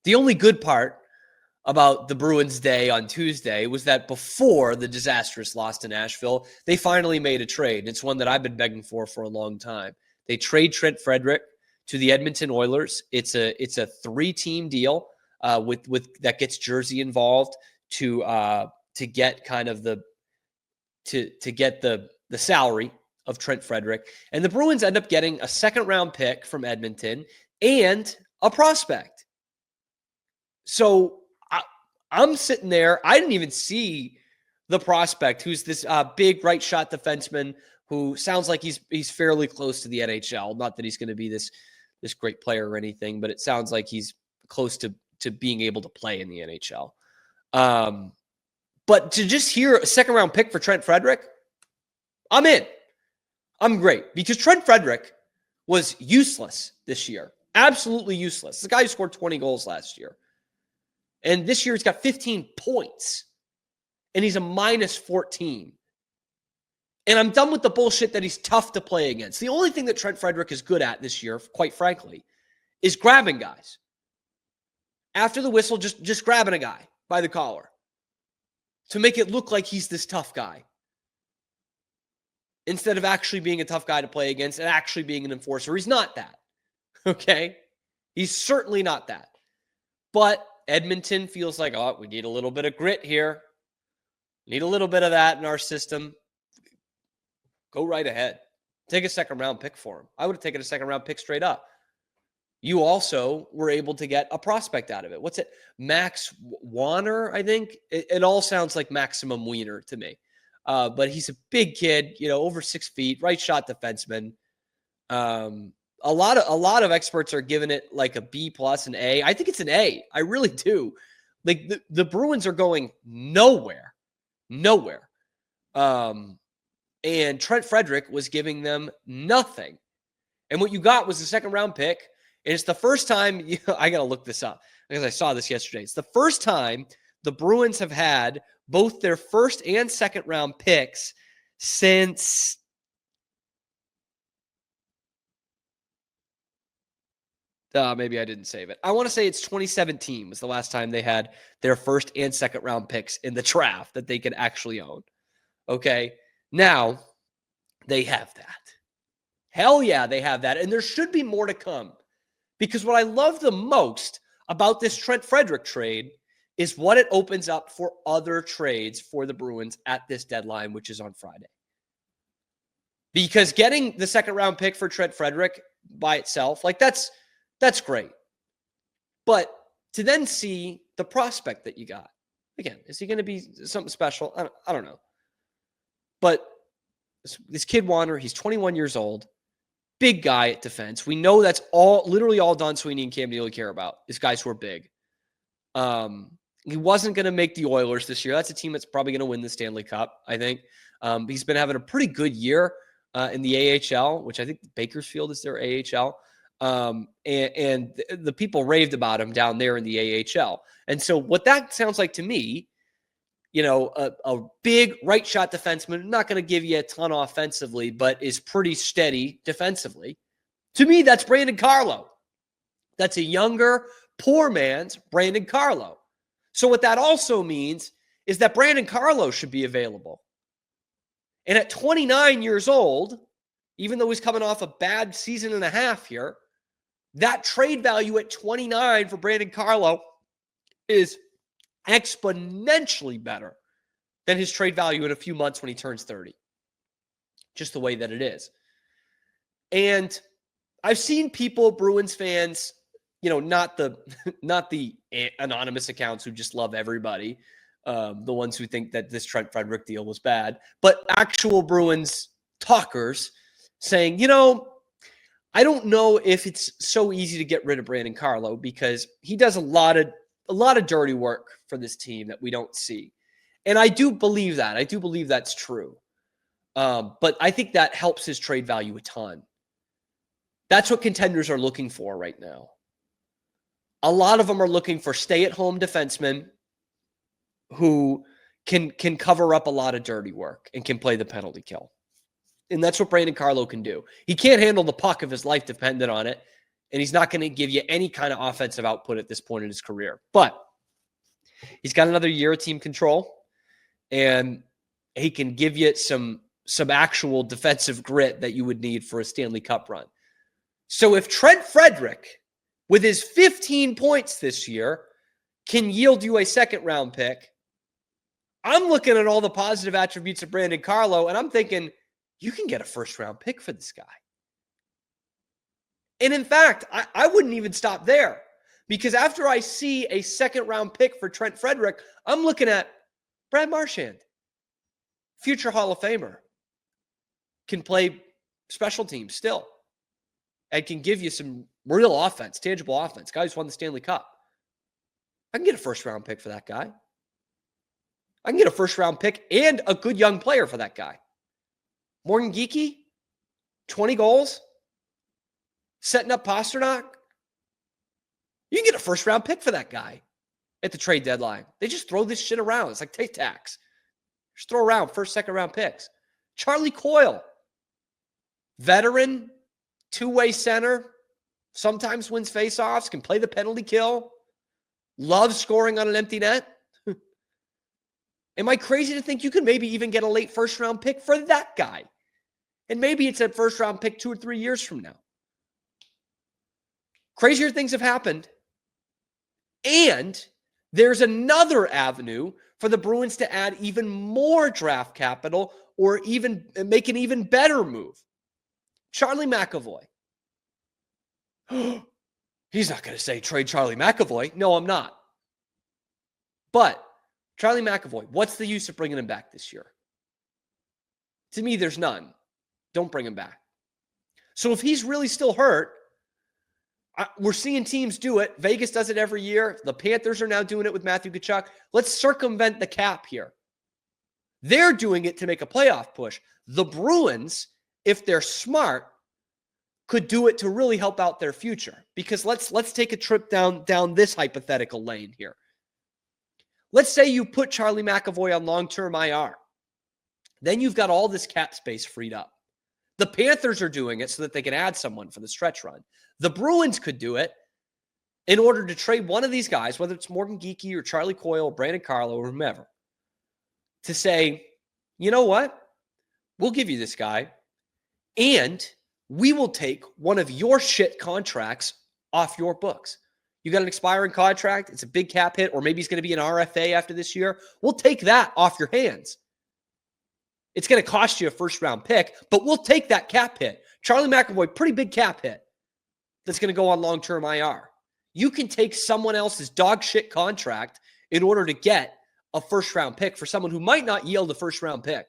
The only good part about the Bruins' day on Tuesday was that before the disastrous loss to Nashville, they finally made a trade. It's one that I've been begging for a long time. They trade Trent Frederick to the Edmonton Oilers. It's a 3-team deal with that gets Jersey involved to get kind of the salary of Trent Frederick. And the Bruins end up getting a 2nd-round pick from Edmonton and a prospect. So I'm sitting there. I didn't even see the prospect, who's this big right shot defenseman who sounds like he's fairly close to the NHL. Not that he's going to be this great player or anything, but it sounds like he's close to being able to play in the NHL. But to just hear a 2nd-round pick for Trent Frederick, I'm in. I'm great, because Trent Frederick was useless this year. Absolutely useless. The guy who scored 20 goals last year. And this year he's got 15 points. And he's a -14. And I'm done with the bullshit that he's tough to play against. The only thing that Trent Frederick is good at this year, quite frankly, is grabbing guys. After the whistle, just grabbing a guy by the collar to make it look like he's this tough guy, instead of actually being a tough guy to play against and actually being an enforcer. He's not that. Okay? He's certainly not that. But Edmonton feels like, oh, we need a little bit of grit here. Need a little bit of that in our system. Go right ahead. Take a 2nd-round pick for him. I would have taken a 2nd-round pick straight up. You also were able to get a prospect out of it. What's it? Max Warner, I think. It all sounds like Maximum Wiener to me. But he's a big kid, over 6 feet, right shot defenseman. A lot of experts are giving it like a B+, an A. I think it's an A. I really do. Like the Bruins are going nowhere. And Trent Frederick was giving them nothing. And what you got was a 2nd-round pick. And it's the first time, I got to look this up because I saw this yesterday. It's the first time the Bruins have had both their 1st and 2nd-round picks since maybe I didn't save it. I want to say it's 2017 was the last time they had their 1st and 2nd-round picks in the draft that they could actually own. Okay? Now, they have that. Hell yeah, they have that. And there should be more to come. Because what I love the most about this Trent Frederick trade is what it opens up for other trades for the Bruins at this deadline, which is on Friday. Because getting the 2nd-round pick for Trent Frederick by itself, like that's great. But to then see the prospect that you got, again, is he going to be something special? I don't know. But this kid Warner, he's 21 years old, big guy at defense. We know that's literally all Don Sweeney and Cam Neely care about is guys who are big. He wasn't going to make the Oilers this year. That's a team that's probably going to win the Stanley Cup, I think. He's been having a pretty good year in the AHL, which I think Bakersfield is their AHL. And the people raved about him down there in the AHL. And so what that sounds like to me, a big right shot defenseman, not going to give you a ton offensively, but is pretty steady defensively. To me, that's Brandon Carlo. That's a younger, poor man's Brandon Carlo. So what that also means is that Brandon Carlo should be available. And at 29 years old, even though he's coming off a bad season and a half here, that trade value at 29 for Brandon Carlo is exponentially better than his trade value in a few months when he turns 30. Just the way that it is. And I've seen people, Bruins fans, not the anonymous accounts who just love everybody, the ones who think that this Trent Frederick deal was bad, but actual Bruins talkers saying, I don't know if it's so easy to get rid of Brandon Carlo because he does a lot of dirty work for this team that we don't see. And I do believe that. I do believe that's true. But I think that helps his trade value a ton. That's what contenders are looking for right now. A lot of them are looking for stay-at-home defensemen who can cover up a lot of dirty work and can play the penalty kill. And that's what Brandon Carlo can do. He can't handle the puck if his life depended on it. and he's not going to give you any kind of offensive output at this point in his career. But he's got another year of team control, and he can give you some actual defensive grit that you would need for a Stanley Cup run. So if Trent Frederic, with his 15 points this year, can yield you a second-round pick, I'm looking at all the positive attributes of Brandon Carlo, and I'm thinking, you can get a first-round pick for this guy. And in fact, I wouldn't even stop there, because after I see a second-round pick for Trent Frederic, I'm looking at Brad Marchand, future Hall of Famer, can play special teams still, and can give you some real offense, tangible offense. Guy who's won the Stanley Cup. I can get a first-round pick for that guy. I can get a first-round pick and a good young player for that guy. Morgan Geekie, 20 goals, setting up Pasternak. You can get a first-round pick for that guy at the trade deadline. They just throw this shit around. It's like take tax. Just throw around first, second-round picks. Charlie Coyle, veteran, two-way center, sometimes wins faceoffs, can play the penalty kill, loves scoring on an empty net. Am I crazy to think you could maybe even get a late first-round pick for that guy? And maybe it's a first-round pick 2 or 3 years from now. Crazier things have happened. And there's another avenue for the Bruins to add even more draft capital or even make an even better move. Charlie McAvoy. He's not going to say trade Charlie McAvoy. No, I'm not. But Charlie McAvoy, what's the use of bringing him back this year? To me, there's none. Don't bring him back. So if he's really still hurt, we're seeing teams do it. Vegas does it every year. The Panthers are now doing it with Matthew Tkachuk. Let's circumvent the cap here. They're doing it to make a playoff push. The Bruins, if they're smart, could do it to really help out their future. Because let's take a trip down this hypothetical lane here. Let's say you put Charlie McAvoy on long-term IR. Then you've got all this cap space freed up. The Panthers are doing it so that they can add someone for the stretch run. The Bruins could do it in order to trade one of these guys, whether it's Morgan Geekie or Charlie Coyle or Brandon Carlo or whomever, to say, you know what? We'll give you this guy, and we will take one of your shit contracts off your books. You got an expiring contract, it's a big cap hit, or maybe he's going to be an RFA after this year. We'll take that off your hands. It's going to cost you a first-round pick, but we'll take that cap hit. Charlie McAvoy, pretty big cap hit that's going to go on long-term IR. You can take someone else's dog shit contract in order to get a first-round pick for someone who might not yield a first-round pick.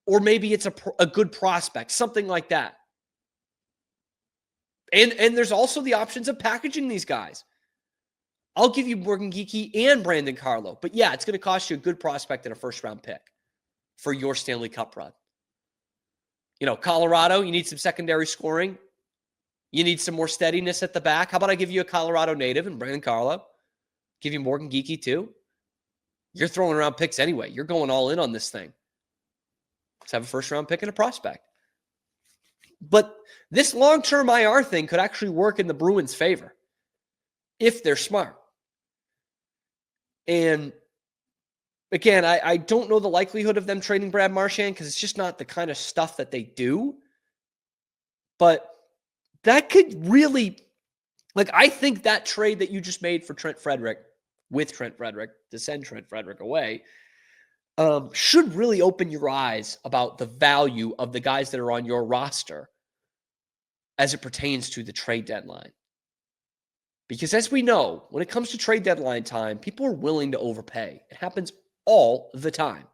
Or maybe it's a good prospect, something like that. And there's also the options of packaging these guys. I'll give you Morgan Geekie and Brandon Carlo. But yeah, it's going to cost you a good prospect and a first-round pick for your Stanley Cup run. You know, Colorado, you need some secondary scoring. You need some more steadiness at the back. How about I give you a Colorado native and Brandon Carlo? Give you Morgan Geekie too? You're throwing around picks anyway. You're going all in on this thing. Let's have a first-round pick and a prospect. But this long-term IR thing could actually work in the Bruins' favor if they're smart. And again, I don't know the likelihood of them trading Brad Marchand because it's just not the kind of stuff that they do. But that could really, I think that trade that you just made for Trent Frederic, with Trent Frederic, to send Trent Frederic away, should really open your eyes about the value of the guys that are on your roster as it pertains to the trade deadline. Because as we know, when it comes to trade deadline time, people are willing to overpay. It happens all the time.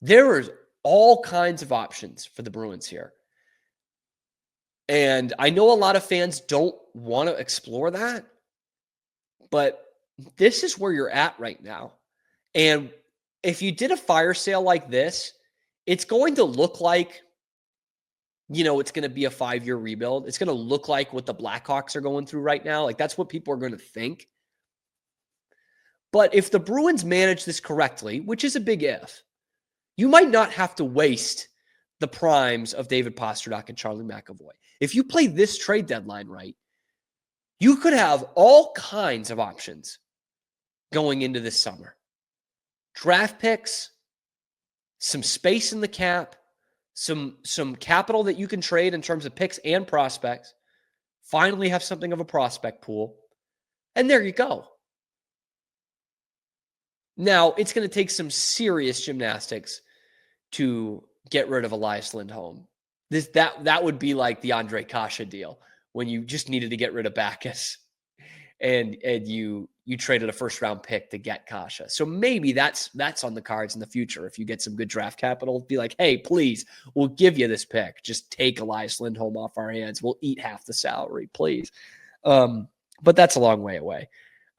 There is all kinds of options for the Bruins here. And I know a lot of fans don't want to explore that, but this is where you're at right now. And if you did a fire sale like this, it's going to look like, it's going to be a 5-year rebuild. It's going to look like what the Blackhawks are going through right now. That's what people are going to think. But if the Bruins manage this correctly, which is a big if, you might not have to waste the primes of David Pastrnak and Charlie McAvoy. If you play this trade deadline right, you could have all kinds of options going into this summer. Draft picks, some space in the cap, some capital that you can trade in terms of picks and prospects. Finally have something of a prospect pool. And there you go. Now, it's going to take some serious gymnastics to get rid of Elias Lindholm. That would be like the Andre Kasha deal when you just needed to get rid of Bacchus and you traded a first round pick to get Kasha. So maybe that's on the cards in the future. If you get some good draft capital, be like, hey, please, we'll give you this pick. Just take Elias Lindholm off our hands. We'll eat half the salary, please. But that's a long way away.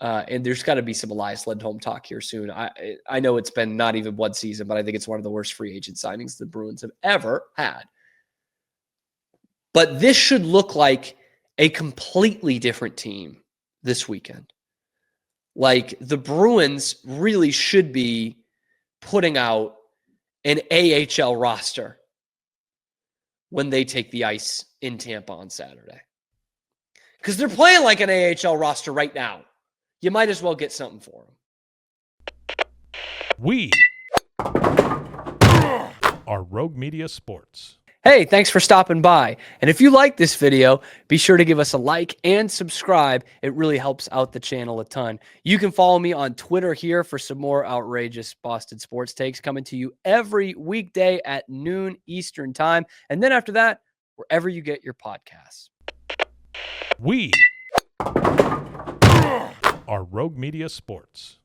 And there's got to be some Elias Lindholm talk here soon. I know it's been not even one season, but I think it's one of the worst free agent signings the Bruins have ever had. But this should look like a completely different team this weekend. Like, the Bruins really should be putting out an AHL roster when they take the ice in Tampa on Saturday. Because they're playing like an AHL roster right now. You might as well get something for them. We are Rogue Media Sports. Hey, thanks for stopping by. And if you like this video, be sure to give us a like and subscribe. It really helps out the channel a ton. You can follow me on Twitter here for some more outrageous Boston sports takes coming to you every weekday at noon Eastern time. And then after that, wherever you get your podcasts. We are Rogue Media Sports.